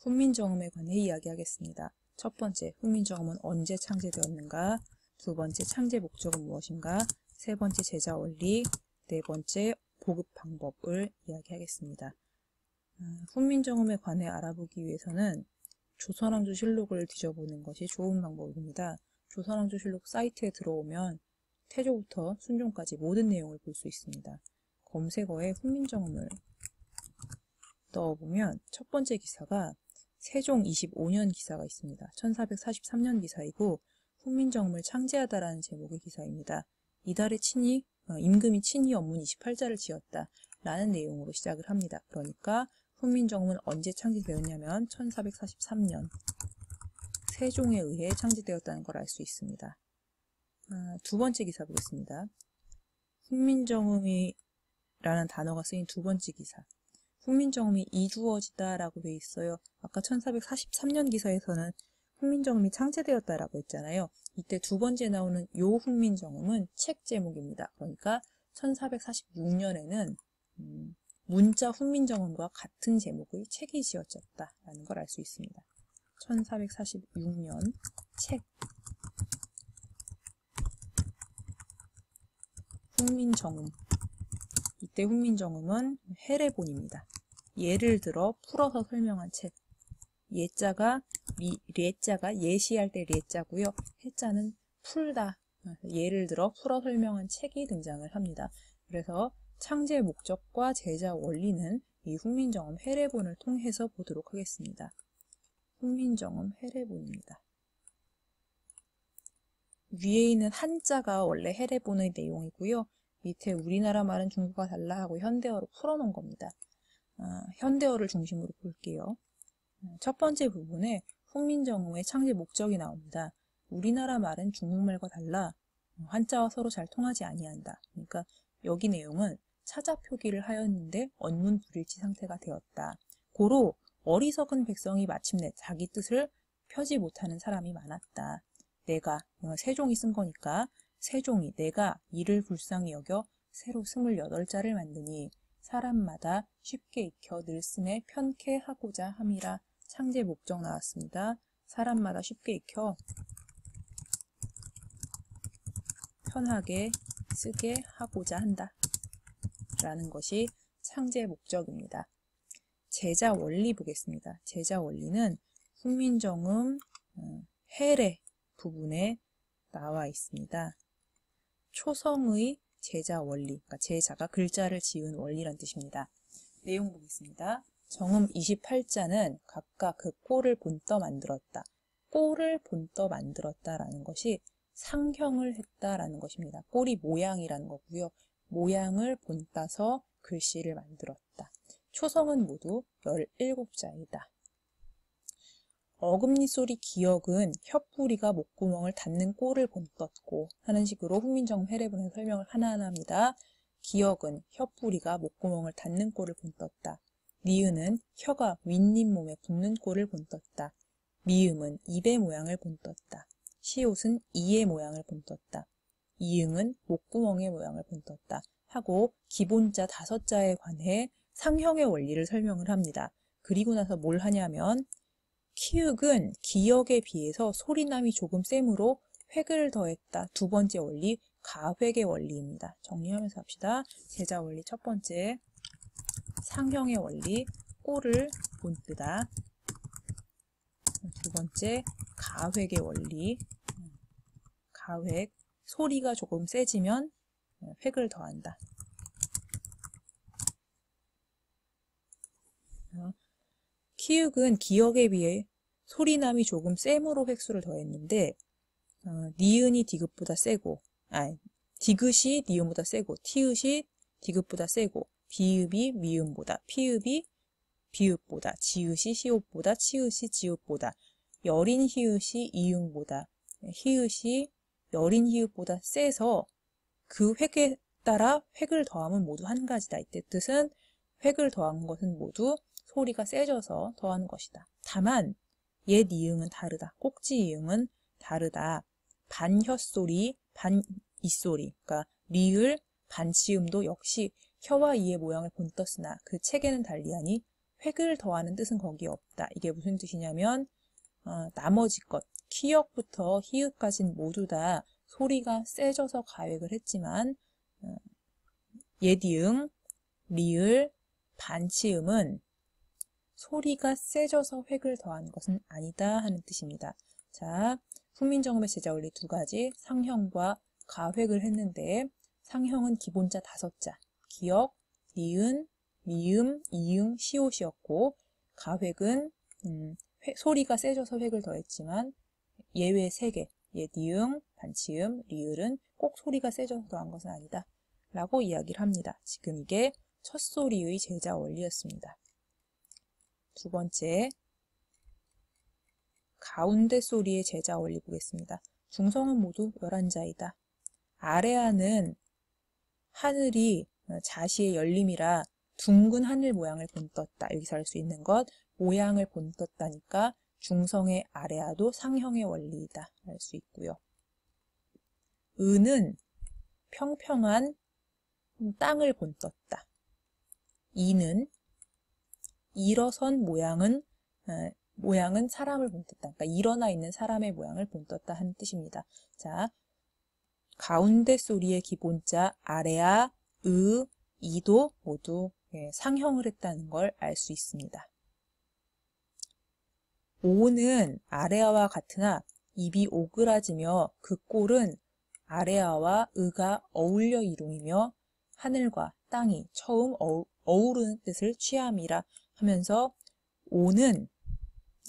훈민정음에 관해 이야기하겠습니다. 첫 번째, 훈민정음은 언제 창제되었는가? 두 번째, 창제 목적은 무엇인가? 세 번째, 제자 원리. 네 번째, 보급 방법을 이야기하겠습니다. 훈민정음에 관해 알아보기 위해서는 조선왕조실록을 뒤져보는 것이 좋은 방법입니다. 조선왕조실록 사이트에 들어오면 태조부터 순종까지 모든 내용을 볼 수 있습니다. 검색어에 훈민정음을 넣어보면 첫 번째 기사가 세종 25년 기사가 있습니다. 1443년 기사이고 훈민정음을 창제하다라는 제목의 기사입니다. 이달의 임금이 친히 원문 28자를 지었다 라는 내용으로 시작을 합니다. 그러니까 훈민정음은 언제 창제되었냐면 1443년 세종에 의해 창제되었다는 걸 알 수 있습니다. 두 번째 기사 보겠습니다. 훈민정음이라는 단어가 쓰인 두 번째 기사. 훈민정음이 이루어지다 라고 돼 있어요. 아까 1443년 기사에서는 훈민정음이 창제되었다라고 했잖아요. 이때 두 번째 나오는 요 훈민정음은 책 제목입니다. 그러니까 1446년에는 문자 훈민정음과 같은 제목의 책이 지어졌다라는 걸 알 수 있습니다. 1446년 책 훈민정음. 이때 훈민정음은 해례본입니다. 예를 들어 풀어서 설명한 책. 예자가 예시할 때 예자고요. 해자는 풀다. 예를 들어 풀어 설명한 책이 등장을 합니다. 그래서 창제 목적과 제자 원리는 이 훈민정음 해례본을 통해서 보도록 하겠습니다. 훈민정음 해례본입니다. 위에 있는 한자가 원래 해례본의 내용이고요. 밑에 우리나라 말은 중국어가 달라 하고 현대어로 풀어놓은 겁니다. 현대어를 중심으로 볼게요. 첫 번째 부분에 훈민정음의 창제 목적이 나옵니다. 우리나라 말은 중국말과 달라 한자와 서로 잘 통하지 아니한다. 그러니까 여기 내용은 차자 표기를 하였는데 언문불일치 상태가 되었다. 고로 어리석은 백성이 마침내 자기 뜻을 펴지 못하는 사람이 많았다. 내가 세종이 쓴 거니까 세종이 내가 이를 불쌍히 여겨 새로 28자를 만드니 사람마다 쉽게 익혀 늘 쓰매 편케 하고자 함이라. 창제 목적 나왔습니다. 사람마다 쉽게 익혀 편하게 쓰게 하고자 한다 라는 것이 창제 목적입니다. 제자 원리 보겠습니다. 제자 원리는 훈민정음 해례 부분에 나와 있습니다. 초성의 제자 원리, 그러니까 제자가 글자를 지은 원리란 뜻입니다. 내용 보겠습니다. 정음 28자는 각각 그 꼴을 본떠 만들었다. 꼴을 본떠 만들었다라는 것이 상형을 했다라는 것입니다. 꼴이 모양이라는 거고요. 모양을 본따서 글씨를 만들었다. 초성은 모두 17자이다. 어금니 소리 기역은 혓뿌리가 목구멍을 닫는 꼴을 본떴고 하는 식으로 훈민정음 해례본에서 설명을 하나하나 합니다. 기역은 혓뿌리가 목구멍을 닫는 꼴을 본떴다. 니은은 혀가 윗잇몸에 붙는 꼴을 본떴다. 미음은 입의 모양을 본떴다. 시옷은 이의 모양을 본떴다. 이응은 목구멍의 모양을 본떴다. 하고 기본자 5자에 관해 상형의 원리를 설명을 합니다. 그리고 나서 뭘 하냐면 키읔은 기역에 비해서 소리남이 조금 세므로 획을 더했다. 두 번째 원리, 가획의 원리입니다. 정리하면서 합시다. 제자 원리 첫 번째, 상형의 원리, 꼴을 본뜨다. 두 번째, 가획의 원리, 가획, 소리가 조금 세지면 획을 더한다. 키읔은 기역에 비해 소리남이 조금 셈으로 획수를 더했는데 니은이 디귿보다 세고 디귿이 니은보다 세고 티읕이 디귿보다 세고 비읍이 미음보다 피읍이 비읍보다 지읒이 시옷보다 치읒이 지읒보다 여린 히읗이 이응보다 히읗이 여린 히읗보다 세서 그 획에 따라 획을 더하면 모두 한 가지다. 이때 뜻은 획을 더한 것은 모두 소리가 세져서 더하는 것이다. 다만 옛 이응은 다르다. 꼭지 이응은 다르다. 반혀소리, 반이소리, 그러니까 리을, 반치음도 역시 혀와 이의 모양을 본떴으나 그 책에는 달리하니 획을 더하는 뜻은 거기에 없다. 이게 무슨 뜻이냐면 나머지 것, 키역부터 히읗까지는 모두 다 소리가 세져서 가획을 했지만 예디응, 리을, 반치음은 소리가 세져서 획을 더한 것은 아니다 하는 뜻입니다. 자, 훈민정음의 제자원리 두 가지, 상형과 가획을 했는데 상형은 기본자 5자, 기역, 니은, 미음, 이응, 시옷이었고 가획은 소리가 세져서 획을 더했지만 예외 3개, 예디응, 반치음, 리을은 꼭 소리가 세져서 더한 것은 아니다 라고 이야기를 합니다. 지금 이게 첫 소리의 제자 원리였습니다. 두 번째, 가운데 소리의 제자 원리 보겠습니다. 중성은 모두 11자이다. 아래아는 하늘이 자시의 열림이라 둥근 하늘 모양을 본떴다. 여기서 알 수 있는 것, 모양을 본떴다니까 중성의 아래아도 상형의 원리이다. 알 수 있고요. 은은 평평한 땅을 본떴다. 이는 일어선 모양은 사람을 본떴다. 그러니까 일어나 있는 사람의 모양을 본떴다 하는 뜻입니다. 자, 가운데 소리의 기본자 아래아, 이도 모두 상형을 했다는 걸 알 수 있습니다. 오는 아래아와 같으나 입이 오그라지며 그 꼴은 아래아와 으가 어울려 이룸이며 하늘과 땅이 처음 어우르는 뜻을 취함이라 하면서 오는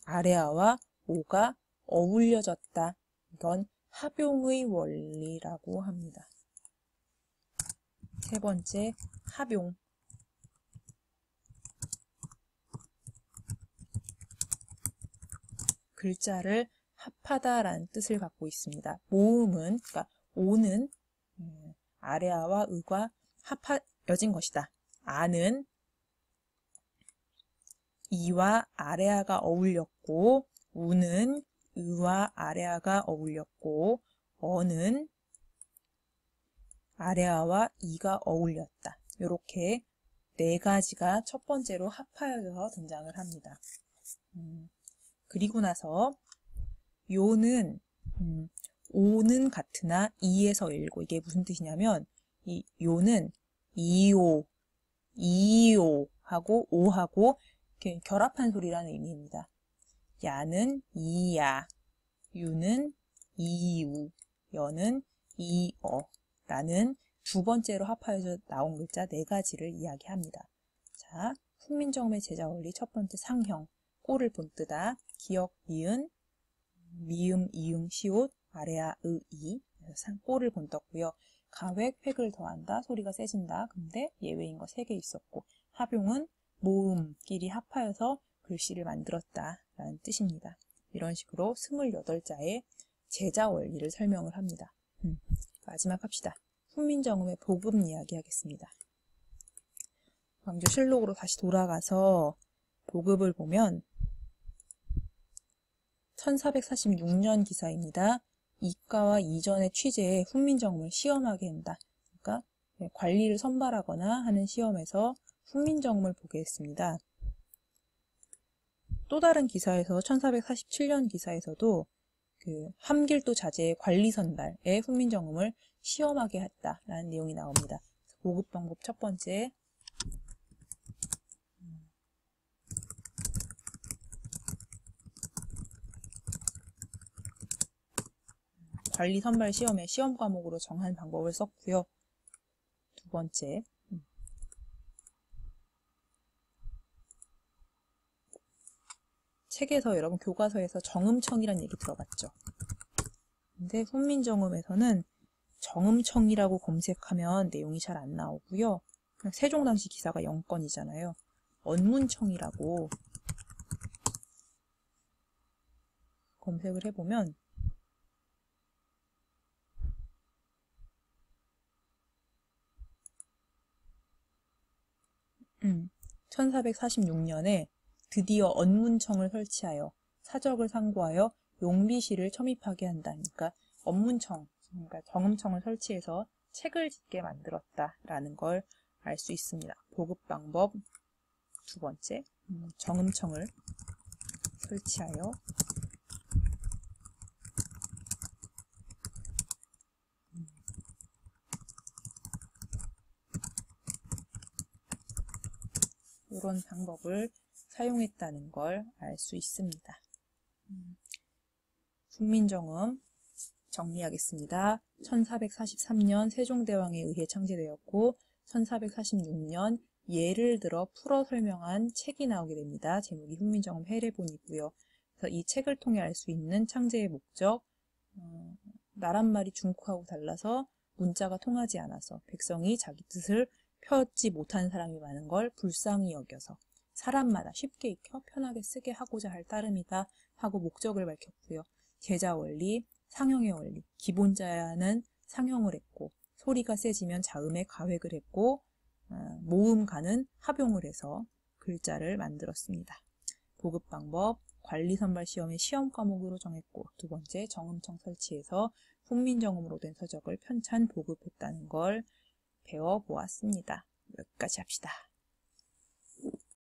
아래아와 오가 어울려졌다. 이건 합용의 원리라고 합니다. 세 번째, 합용. 글자를 합하다라는 뜻을 갖고 있습니다. 모음은, 그러니까 오는 아래아와 으가 합하여진 것이다. 아는 이와 아래아가 어울렸고, 우는 으와 아래아가 어울렸고, 어는 아래아와 이가 어울렸다. 이렇게 4가지가 첫 번째로 합하여서 등장을 합니다. 그리고 나서 요는 오는 같으나 이에서 일고, 이게 무슨 뜻이냐면 이 요는 이오, 이오 하고 오하고 이렇게 결합한 소리라는 의미입니다. 야는 이야, 유는 이유, 여는 이어 라는 두 번째로 합하여서 나온 글자 4가지를 이야기합니다. 자, 훈민정음의 제자 원리 첫 번째 상형, 꼴을 본뜨다, 기역, 니은, 미음, 이응, 시옷, 아래아, 이, 꼴을 본떴고요. 가획, 획을 더한다, 소리가 세진다. 근데 예외인 거 3개 있었고, 합용은 모음끼리 합하여서 글씨를 만들었다 라는 뜻입니다. 이런 식으로 28자의 제자 원리를 설명을 합니다. 마지막 합시다. 훈민정음의 보급 이야기 하겠습니다. 광주실록으로 다시 돌아가서 보급을 보면 1446년 기사입니다. 이과와 이전의 취재에 훈민정음을 시험하게 한다. 그러니까 관리를 선발하거나 하는 시험에서 훈민정음을 보게 했습니다. 또 다른 기사에서 1447년 기사에서도 그 함길도 자재의 관리 선발에 훈민정음을 시험하게 했다라는 내용이 나옵니다. 보급 방법 첫 번째, 관리 선발 시험에 시험 과목으로 정한 방법을 썼고요. 두 번째, 책에서 여러분 교과서에서 정음청이라는 얘기 들어봤죠. 근데 훈민정음에서는 정음청이라고 검색하면 내용이 잘 안 나오고요. 세종당시 기사가 0건이잖아요. 언문청이라고 검색을 해보면 1446년에 드디어 언문청을 설치하여 사적을 상고하여 용비시를 첨입하게 한다. 그러니까 언문청, 그러니까 정음청을 설치해서 책을 짓게 만들었다라는 걸 알 수 있습니다. 보급 방법 두 번째, 정음청을 설치하여 이런 방법을 사용했다는 걸 알 수 있습니다. 훈민정음 정리하겠습니다. 1443년 세종대왕에 의해 창제되었고 1446년 예를 들어 풀어 설명한 책이 나오게 됩니다. 제목이 훈민정음 해례본이고요. 그래서 이 책을 통해 알 수 있는 창제의 목적, 나란말이 중국하고 달라서 문자가 통하지 않아서 백성이 자기 뜻을 펴지 못하는 사람이 많은 걸 불쌍히 여겨서 사람마다 쉽게 익혀 편하게 쓰게 하고자 할 따름이다 하고 목적을 밝혔고요. 제자 원리, 상형의 원리, 기본자는 상형을 했고 소리가 세지면 자음에 가획을 했고 모음가는 합용을 해서 글자를 만들었습니다. 보급 방법, 관리 선발 시험의 시험 과목으로 정했고 두 번째, 정음청 설치해서 훈민정음으로 된 서적을 편찬 보급했다는 걸 배워보았습니다. 여기까지 합시다.